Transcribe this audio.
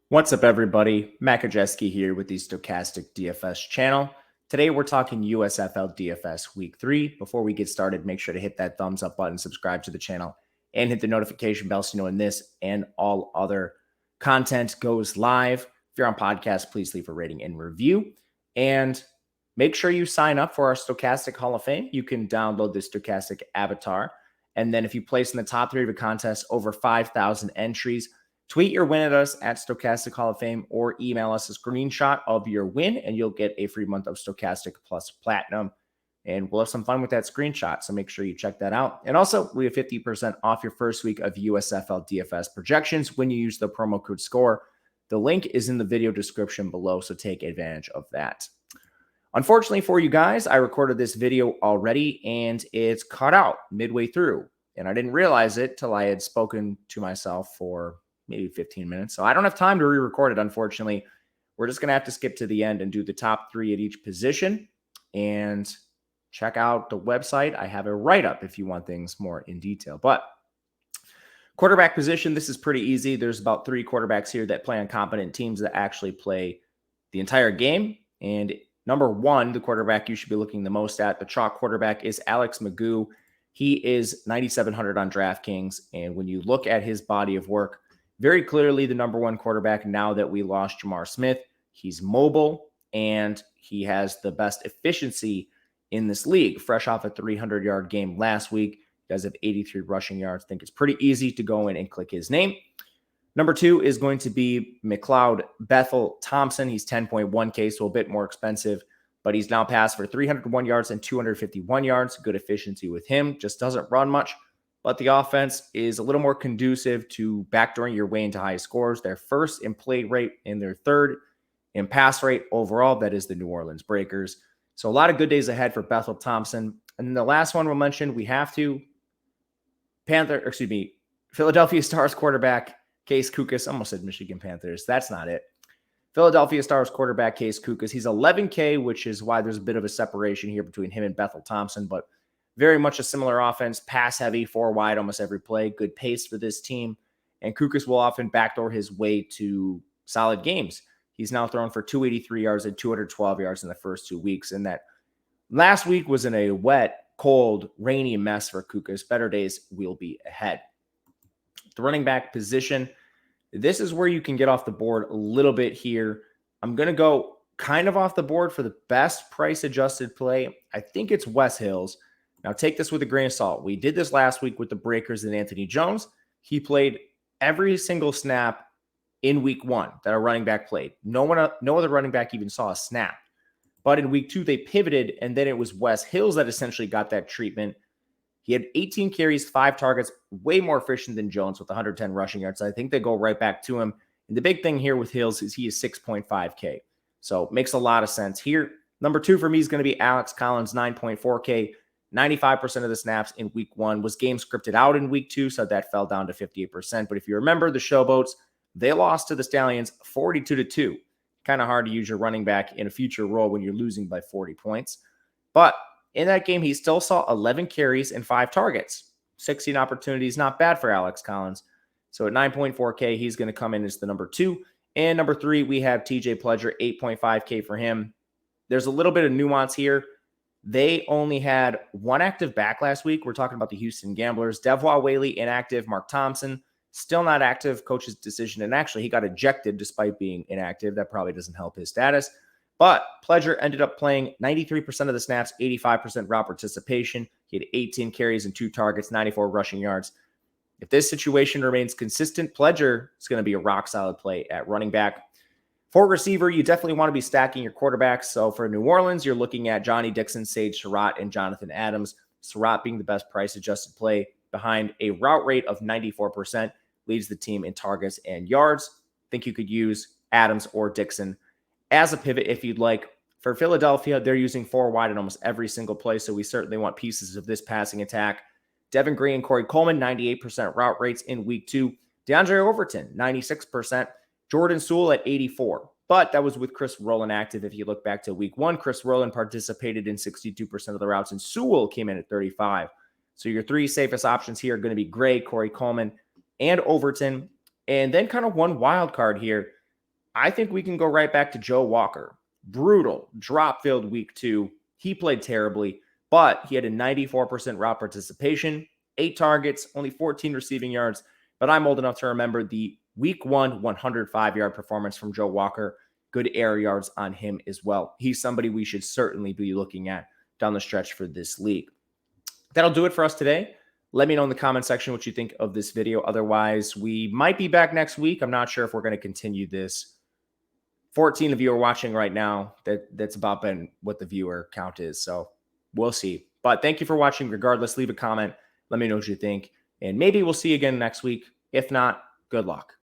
What's up, everybody? Matt Gajewski here with the Stochastic DFS channel. Today, we're talking USFL DFS Week 3. Before we get started, make sure to hit that thumbs up button, subscribe to the channel, and hit the notification bell so you know when this and all other content goes live. If you're on podcast, please leave a rating and review. And make sure you sign up for our Stochastic Hall of Fame. You can download the Stochastic avatar. And then if you place in the top 3 of a contest, over 5,000 entries, tweet your win at us at Stochastic Hall of Fame or email us a screenshot of your win, and you'll get a free month of Stochastic Plus Platinum. And we'll have some fun with that screenshot, so make sure you check that out. And also, we have 50% off your first week of USFL DFS projections when you use the promo code SCORE. The link is in the video description below, so take advantage of that. Unfortunately for you guys, I recorded this video already, and it's cut out midway through. And I didn't realize it till I had spoken to myself for maybe 15 minutes. So I don't have time to re-record it, unfortunately. We're just going to have to skip to the end and do the top 3 at each position. And check out the website. I have a write-up if you want things more in detail. But quarterback position, this is pretty easy. There's about 3 quarterbacks here that play on competent teams that actually play the entire game. And number 1, the quarterback you should be looking the most at, the chalk quarterback, is Alex Magoo. He is 9,700 on DraftKings. And when you look at his body of work, very clearly the number 1 quarterback now that we lost Jamar Smith. He's mobile, and he has the best efficiency in this league. Fresh off a 300-yard game last week. He does have 83 rushing yards. I think it's pretty easy to go in and click his name. Number 2 is going to be McLeod Bethel Thompson. He's 10.1K, so a bit more expensive, but he's now passed for 301 yards and 251 yards. Good efficiency with him. Just doesn't run much. But the offense is a little more conducive to backdooring your way into high scores. They're first in play rate and they're third in pass rate overall. That is the New Orleans Breakers. So a lot of good days ahead for Bethel Thompson. And then the last one we'll mention, we have to Philadelphia Stars quarterback Case Kookas. Almost said Michigan Panthers. That's not it. Philadelphia Stars quarterback Case Kookas. He's 11K, which is why there's a bit of a separation here between him and Bethel Thompson, but very much a similar offense, pass heavy, 4 wide almost every play, good pace for this team. And Kookas will often backdoor his way to solid games. He's now thrown for 283 yards and 212 yards in the first 2 weeks. And that last week was in a wet, cold, rainy mess for Kookas. Better days will be ahead. The running back position, this is where you can get off the board a little bit here. I'm going to go kind of off the board for the best price-adjusted play. I think it's Wes Hills. Now, take this with a grain of salt. We did this last week with the Breakers and Anthony Jones. He played every single snap in week 1 that a running back played. No other running back even saw a snap. But in week 2, they pivoted, and then it was Wes Hills that essentially got that treatment. He had 18 carries, 5 targets, way more efficient than Jones with 110 rushing yards. I think they go right back to him. And the big thing here with Hills is he is 6.5K. So makes a lot of sense here. Number 2 for me is going to be Alex Collins, 9.4K. 95% of the snaps in week 1 was game scripted out in week 2, so that fell down to 58%. But if you remember the Showboats, they lost to the Stallions 42-2. Kind of hard to use your running back in a future role when you're losing by 40 points. But in that game, he still saw 11 carries and 5 targets. 16 opportunities, not bad for Alex Collins. So at 9.4K, he's going to come in as the number 2. And number 3, we have TJ Pledger, 8.5K for him. There's a little bit of nuance here. They only had 1 active back last week. We're talking about the Houston Gamblers. Devois Whaley inactive. Mark Thompson still not active. Coach's decision. And actually, he got ejected despite being inactive. That probably doesn't help his status. But Pledger ended up playing 93% of the snaps, 85% route participation. He had 18 carries and 2 targets, 94 rushing yards. If this situation remains consistent, Pledger is going to be a rock-solid play at running back. For receiver, you definitely want to be stacking your quarterbacks. So for New Orleans, you're looking at Johnny Dixon, Sage Surratt, and Jonathan Adams. Surratt being the best price-adjusted play behind a route rate of 94%, leads the team in targets and yards. I think you could use Adams or Dixon as a pivot if you'd like. For Philadelphia, they're using 4 wide in almost every single play, so we certainly want pieces of this passing attack. Devin Green and Corey Coleman, 98% route rates in week 2. DeAndre Overton, 96%. Jordan Sewell at 84. But that was with Chris Rowland active. If you look back to week 1, Chris Rowland participated in 62% of the routes, and Sewell came in at 35. So your 3 safest options here are going to be Gray, Corey Coleman, and Overton. And then kind of one wild card here. I think we can go right back to Joe Walker. Brutal drop filled week 2. He played terribly, but he had a 94% route participation, 8 targets, only 14 receiving yards. But I'm old enough to remember the week 1 105-yard performance from Joe Walker. Good air yards on him as well. He's somebody we should certainly be looking at down the stretch for this league. That'll do it for us today. Let me know in the comment section what you think of this video. Otherwise, we might be back next week. I'm not sure if we're going to continue this. 14 of you are watching right now. That's about been what the viewer count is. So we'll see. But thank you for watching. Regardless, leave a comment. Let me know what you think. And maybe we'll see you again next week. If not, good luck.